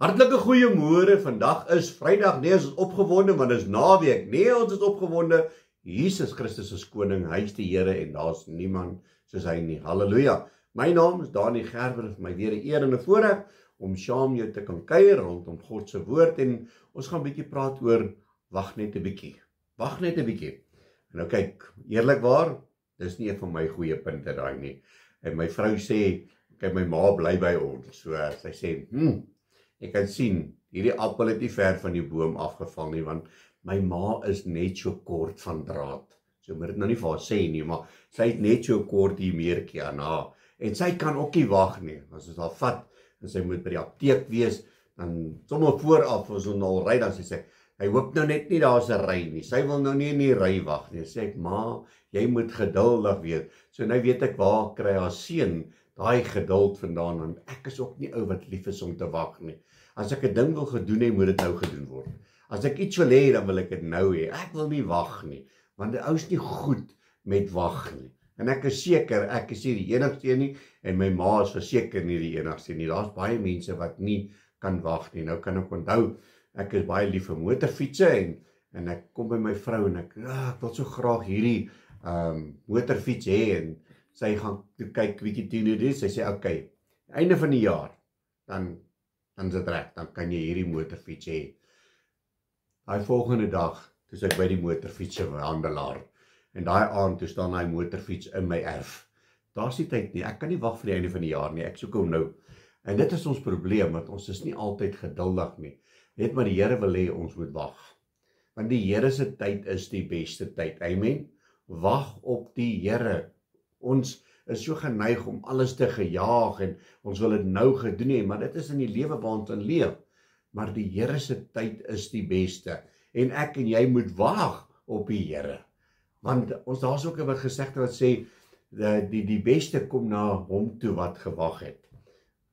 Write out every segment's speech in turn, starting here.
Hartlike goeiemôre, vandag is Vrydag, nee ons is opgewonde, want is naweek, nee ons is opgewonde, Jesus Christus is koning, hy is die Here en daar's niemand soos hy nie, halleluja. My naam is Dani Gerber, vir my weer 'n eer en 'n voorreg om saam jou te kan kuier rondom God se woord en ons gaan 'n bietjie praat oor wag net 'n bietjie, wag net 'n bietjie. En nou kyk, eerlikwaar, dis nie een van my goeie punte daai nie. En my vrou sê, kyk my ma bly by ons, so sy sê, ek kan sien, hierdie appel het nie ver van die boom afgeval nie, want my ma is net so kort van draad. So moet dit nou nie vir haar sê nie, maar sy het net so kort die meertjie aan haar. En sy kan ook nie wag nie, as ons haar vat, en sy moet by die apteek wees, dan sommer vooraf, as ons al ry, dan sê, hy hoop nou net nie daar's 'n ry nie, sy wil nou nie in die ry wag nie, sê ek, ma, jy moet geduldig wees. So nou weet ek waar kry haar seun daai geduld vandaan, want ek is ook nie ou wat lief is om te wag nie. As ek 'n ding wil gedoen hê, moet dit nou gedoen word. As ek iets wil hê, dan wil ek dit nou hê. Ek wil nie wag nie, want die ou is nie goed met wag nie. En ek is seker, ek is nie die enigste nie, en my ma is verseker nie die enigste nie. Daar's baie mense wat nie kan wag nie. Nou kan ek onthou, ek is baie lief vir motorfietsse, en ek kom by my vrou, en ek wil so graag hierdie motorfiets hê, en sy gaan kyk, bietjie toe hoe dit, sy sê, okay, einde van die jaar, dan is dit reg, dan kan jy hierdie motorfiets hê. Daai volgende dag, toe is ek by die motorfietshandelaar, en daai aand, toe staan daai motorfiets in my erf. Daar's nie tyd nie, ek kan nie wag vir die einde van die jaar nie, ek soek hom nou. En dit is ons probleem, want ons is nie altyd geduldig nie. Net maar die Here wil hê ons moet wag. Want die Here se tyd is die beste tyd, amen. Wag op die Here. Ons is so geneig om alles te gejaag en ons wil dit nou gedoen hê, maar dit is in die lewe waar ons in leef. Maar die Here se tyd is die beste. En ek en jy moet wag op die Here. Want daar's ook 'n gesegde wat sê, die beste kom na hom toe wat gewag het.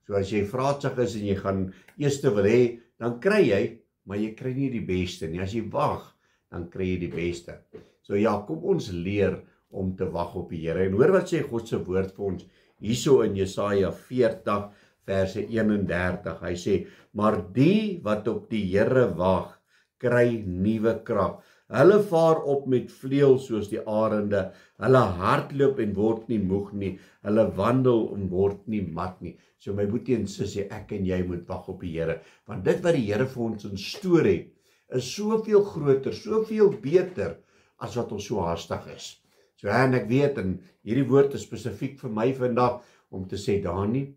So as jy vraatsig is en jy gaan eerste wil hê, dan kry jy, maar jy kry nie die beste nie. As jy wag, dan kry jy die beste. So ja, kom ons leer om te wag op die Here. En hoor wat sê God se woord vir ons, hierso in Jesaja 40, verse 31. Hy sê, maar die wat op die Here wag, kry nuwe krag. Hulle vaar op met vleuels soos die arende. Hulle hardloop en word nie moeg nie. Hulle wandel en word nie mat nie. So my boetie en sussie, ek en jy moet wag op die Here. Want dit wat die Here vir ons instoor het, is soveel groter, soveel beter, as wat ons so haastig is. So en ek weet, en hierdie woord is spesifiek vir my vandag, om te sê, Dani,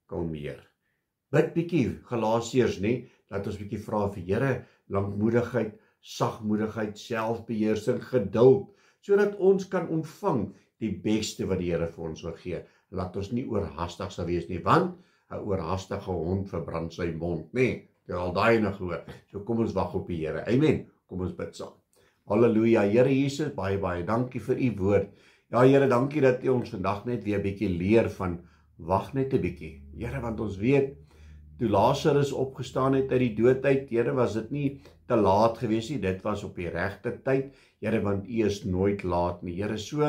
kalmeer. Bid bietjie, Galasiërs, nie, dat ons bietjie vra vir Here, lankmoedigheid, sagmoedigheid, selfbeheersing, geduld, sodat ons kan ontvang die beste wat die Here vir ons wil gee. Laat ons nie oorhaastig sal wees nie, want 'n oorhaastige hond verbrand sy mond, nee, jy al daai nog hoor. So kom ons wag op die Here. Amen. Kom ons bid saam. Halleluja, Here Jesus, baie, baie dankie vir u woord. Ja, Here, dankie dat u ons vandag net weer 'n bietjie leer van wag net 'n bietjie. Here, want ons weet, toe Lazarus opgestaan het uit die dood uit, Here, was dit nie te laat gewees nie, dit was op die regte tyd, Here, want u is nooit laat nie. Here, so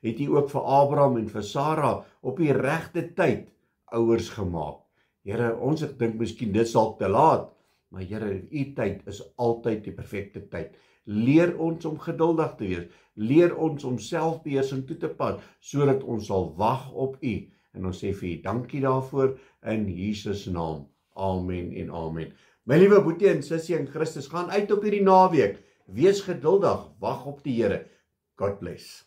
het u ook vir Abraham en vir Sara op die regte tyd ouers gemaak. Here, ons ek dink miskien dit sal te laat, maar Here, u tyd is altyd die perfekte tyd. Leer ons om geduldig te wees, leer ons om selfbeheersing toe te pas, sodat ons sal wag op u. En ons sê vir u dankie daarvoor, in Jesus naam. Amen en amen. My liewe boetie en sussie in Christus, gaan uit op hierdie naweek. Wees geduldig, wag op die Here. God bless.